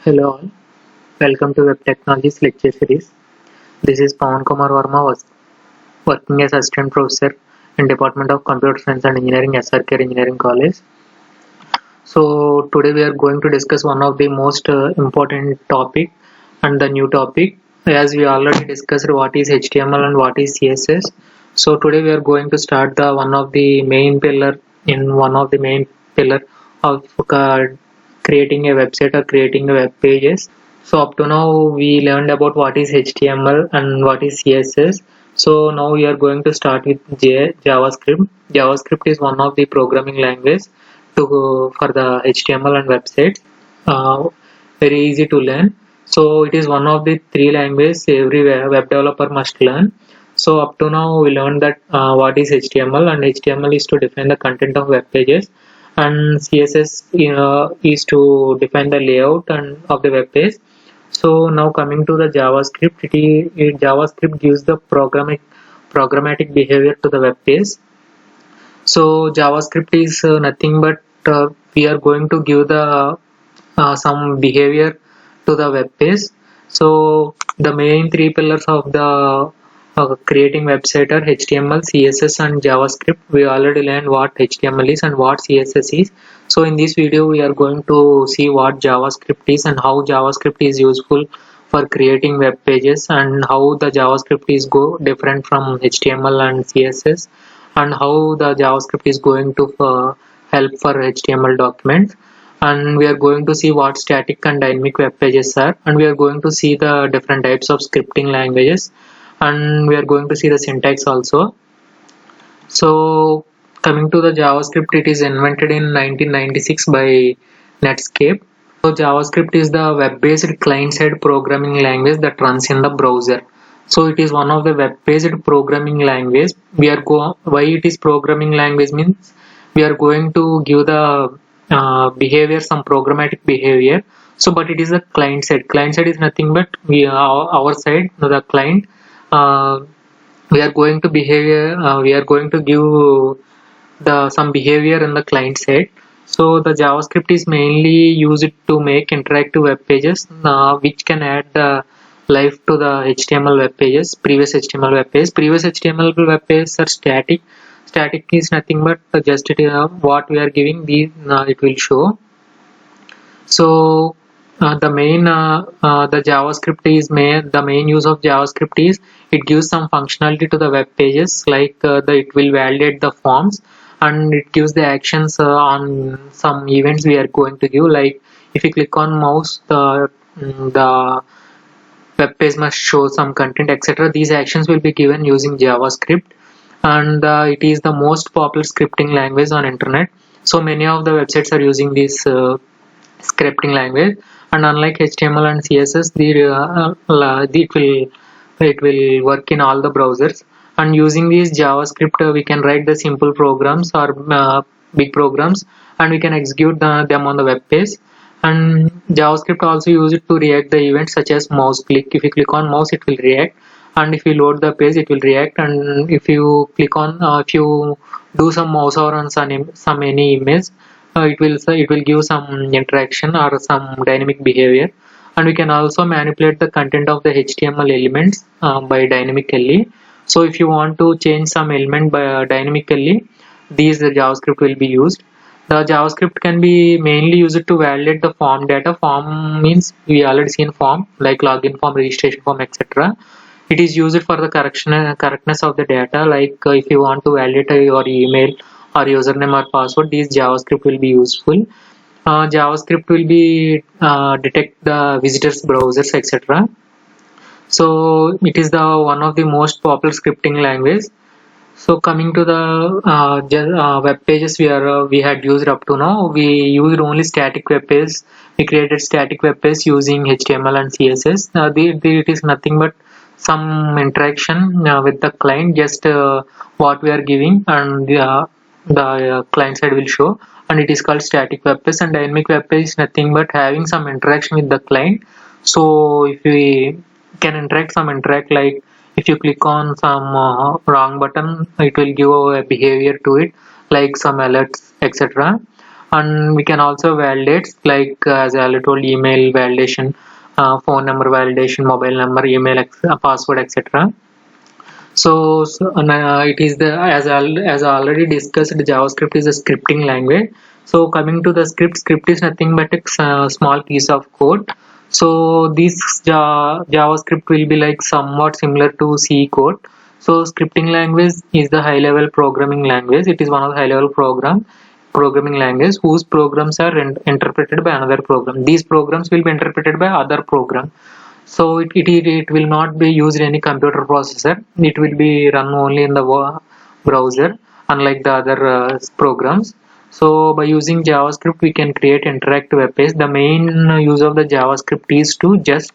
Hello all, welcome to Web Technologies lecture series. This is Pawan Kumar Verma, working as Assistant Professor in Department of Computer Science and Engineering, SRK Engineering College. So today we are going to discuss one of the most important topic and the new topic, as we already discussed what is HTML and what is CSS. So today we are going to start the one of the main pillar of creating a website or creating a web pages. So up to now we learned about what is HTML and what is CSS. So now we are going to start with JavaScript. JavaScript is one of the programming language for the HTML and websites. Uh, Very easy to learn. So it is one of the three languages every web developer must learn. So up to now we learned that what is HTML, and HTML is to define the content of web pages, and CSS is to define the layout and of the web page. So now coming to the JavaScript, JavaScript gives the programmatic behavior to the web page. So JavaScript is nothing but we are going to give the some behavior to the web page. So the main three pillars of the creating website are HTML, CSS and JavaScript. We already learned what HTML is and what CSS is. So in this video we are going to see what JavaScript is and how JavaScript is useful for creating web pages, and how the JavaScript is different from HTML and CSS, and how the JavaScript is going to help for HTML documents. And we are going to see what static and dynamic web pages are, and we are going to see the different types of scripting languages, and we are going to see the syntax also. So coming to the JavaScript, it is invented in 1996 by Netscape. So JavaScript is the web-based client-side programming language that runs in the browser. So it is one of the web-based programming language. Why it is programming language means we are going to give the behavior, some programmatic behavior. So but it is a client side. Client side is nothing but our side, the client. Uh, we are going to we are going to give the some behavior in the client side. So the JavaScript is mainly used to make interactive web pages, which can add the life to the HTML web pages, previous HTML web pages. Previous HTML web pages are static. Static is nothing but just what we are giving, it will show. So the JavaScript is the main use of JavaScript is it gives some functionality to the web pages, like it will validate the forms, and it gives the actions on some events we are going to give. Like if you click on mouse, the web page must show some content, etc. These actions will be given using JavaScript, and it is the most popular scripting language on internet. So many of the websites are using this scripting language, and unlike HTML and CSS, it will work in all the browsers. And using this JavaScript, we can write the simple programs or big programs, and we can execute them on the web page. And JavaScript also use it to react the events such as mouse click. If you click on mouse, it will react, and if you load the page, it will react. And if you click on if you do some mouse over on some any image, it will give some interaction or some dynamic behavior. And we can also manipulate the content of the HTML elements by dynamically. So if you want to change some element by dynamically, the JavaScript will be used. The JavaScript can be mainly used to validate the form data. Form means we already seen form like login form, registration form, etc. It is used for the correctness of the data. Like if you want to validate your email or username or password, these JavaScript will be useful. JavaScript will be detect the visitors browsers, etc. So it is the one of the most popular scripting language. So coming to the web pages we had used up to now, we used only static web pages. We created static web pages using HTML and CSS. It is nothing but some interaction with the client, just what we are giving, and the client side will show, and it is called static web page. And dynamic web page is nothing but having some interaction with the client. So if we can interact like if you click on some wrong button, it will give a behavior to it, like some alerts, etc. and we can also validate, like as I already told, email validation, phone number validation, mobile number, email, password, etc. It is the, as I already discussed, JavaScript is a scripting language. So coming to the script is nothing but a small piece of code. So this JavaScript will be like somewhat similar to C code. So scripting language is the high level programming language. It is one of the high level programming language whose programs are interpreted by another program. These programs will be interpreted by other program. So it will not be used in any computer processor. It will be run only in the browser, unlike the other programs. So by using JavaScript, we can create interactive web page. The main use of the JavaScript is to just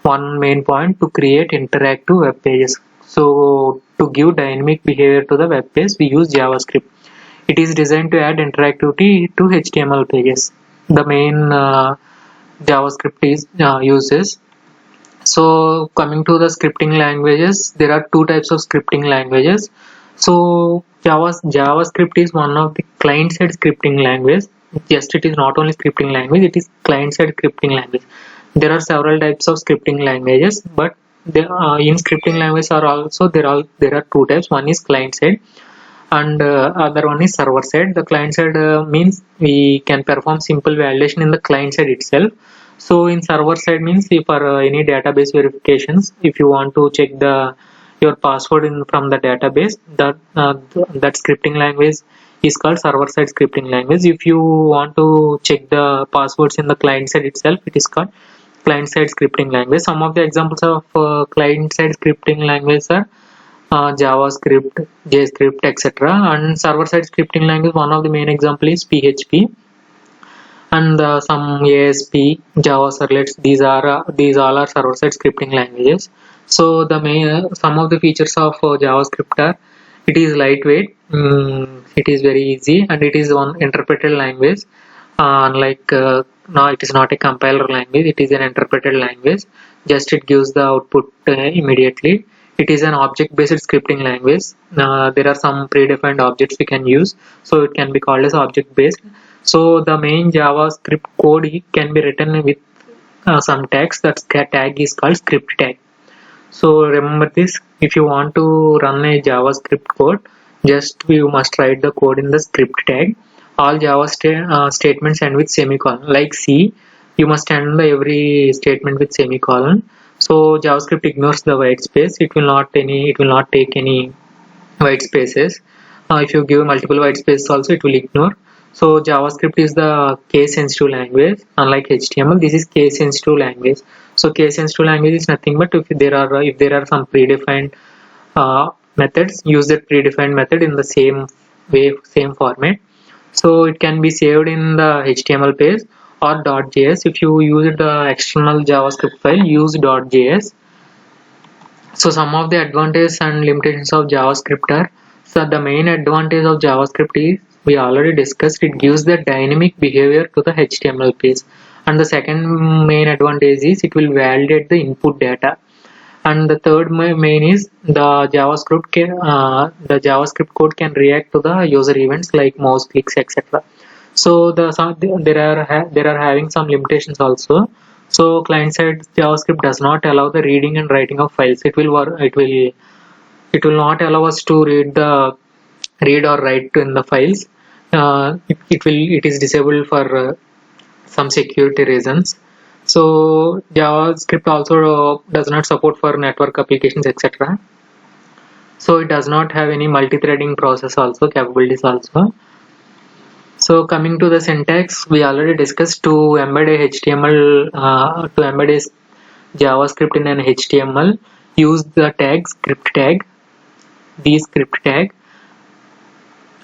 one main point, to create interactive web pages. So to give dynamic behavior to the web page, we use JavaScript. It is designed to add interactivity to HTML pages. The main JavaScript is uses. So coming to the scripting languages, there are two types of scripting languages. So JavaScript is one of the client-side scripting language. Just it is not only scripting language, it is client-side scripting language. There are several types of scripting languages, but in scripting language there are two types. One is client-side, and other one is server side. The client side means we can perform simple validation in the client side itself. So in server side means, if for any database verifications, if you want to check your password from the database, that scripting language is called server side scripting language. If you want to check the passwords in the client side itself, it is called client side scripting language. Some of the examples of client side scripting languages are JavaScript, JScript, etc. And server-side scripting language, one of the main example is PHP, and some ASP, Java servlets. These all are server-side scripting languages. So some of the features of JavaScript are: it is lightweight, it is very easy, and it is one interpreted language. Unlike now, it is not a compiler language; it is an interpreted language. Just it gives the output immediately. It is an object-based scripting language. There are some predefined objects we can use, so it can be called as object-based. So the main JavaScript code can be written with some tags. That tag is called script tag. So remember this: if you want to run a JavaScript code, just you must write the code in the script tag. All Java statements end with semicolon. Like C, you must end every statement with semicolon. So JavaScript ignores the white space. It will not take any white spaces. If you give multiple white spaces also, it will ignore. So JavaScript is the case sensitive language. Unlike HTML, this is case sensitive language. So case sensitive language is nothing but if there are some predefined methods, use that predefined method in the same way, same format. So it can be saved in the HTML page or .js. If you use the external JavaScript file, use .js. So some of the advantages and limitations of JavaScript are: so the main advantage of JavaScript is, we already discussed, it gives the dynamic behavior to the HTML page. And the second main advantage is it will validate the input data. And the third main is the JavaScript code can react to the user events like mouse clicks, etc. So there are having some limitations also. So client side JavaScript does not allow the reading and writing of files. It will not allow us to read or write in the files. It is disabled for some security reasons. So JavaScript also does not support for network applications, etc. So it does not have any multi-threading process also capabilities also. So coming to the syntax, we already discussed: to embed a JavaScript in an HTML, use the tag script tag, the script tag,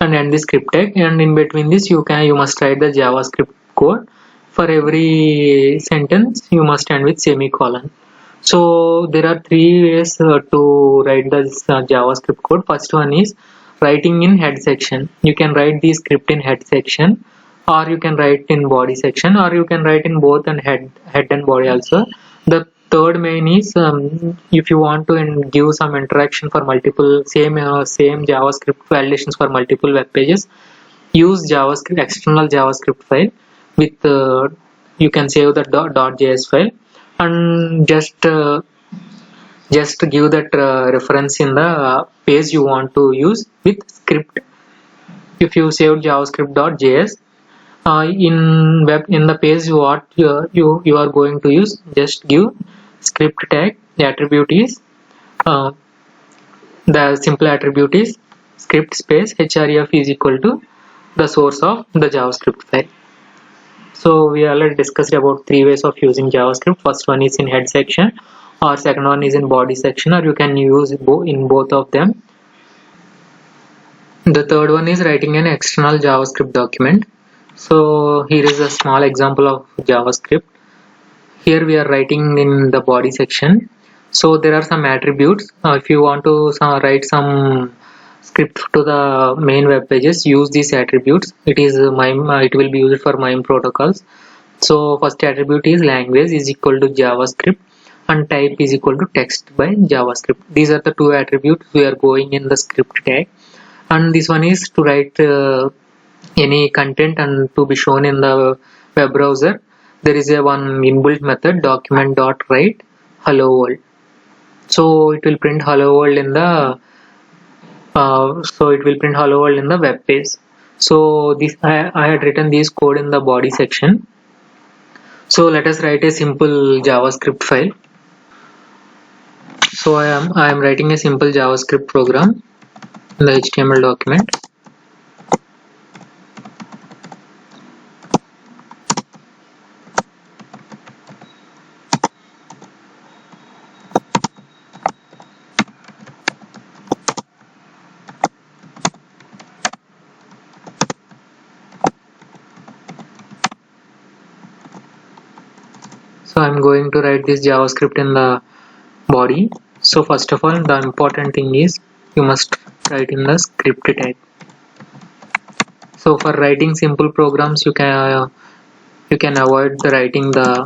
and end the script tag, and in between this you must write the JavaScript code. For every sentence you must end with semicolon. So there are three ways to write this JavaScript code. First one is writing in head section. You can write the script in head section, or you can write in body section, or you can write in both and head and body also. The third main is if you want to give some interaction for multiple same JavaScript validations for multiple web pages, use JavaScript, external JavaScript file with you can save the .js file and just give that reference in the page you want to use with script. If you saved javascript.js in the page what you are going to use, just give script tag. The attribute is the simple attribute is script space href is equal to the source of the JavaScript file. So we already discussed about 3 ways of using JavaScript. First one is in head section, or second one is in body section, or you can use in both of them. The third one is writing an external JavaScript document. So here is a small example of JavaScript. Here we are writing in the body section. So there are some attributes. If you want to write some script to the main web pages, use these attributes. It will be used for MIME protocols. So first attribute is language is equal to JavaScript and type is equal to text by JavaScript. These are the two attributes we are going in the script tag. And this one is to write any content and to be shown in the web browser. There is a one inbuilt method document.write hello world. So it will print hello world in the web page. So this I had written this code in the body section. So let us write a simple JavaScript file. So I am writing a simple JavaScript program in the HTML document. So I'm going to write this JavaScript in the body. So first of all, the important thing is you must write in the script tag. So for writing simple programs, you can avoid the writing the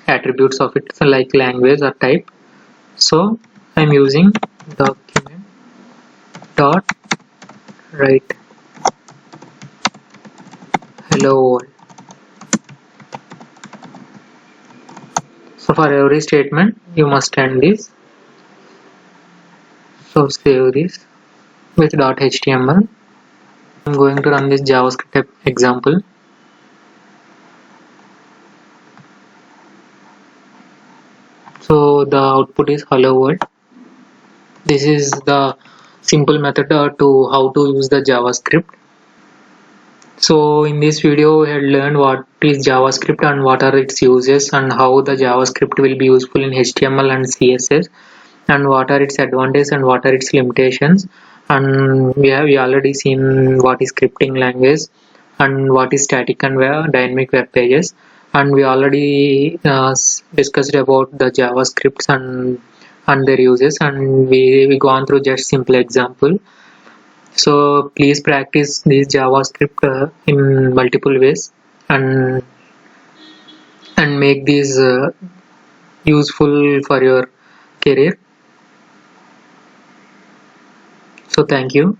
attributes of it, so like language or type. So I'm using document dot write hello world. So for every statement you must end this. So save this with .html. I'm going to run this JavaScript example. So the output is hello world. This is the simple method to how to use the JavaScript. So in this video we had learned what is JavaScript and what are its uses and how the JavaScript will be useful in HTML and CSS and what are its advantages and what are its limitations, and we already seen what is scripting language and what is static and dynamic web pages, and we already discussed about the JavaScripts and their uses, and we gone through just simple example. So please practice this JavaScript in multiple ways and make these useful for your career. So thank you.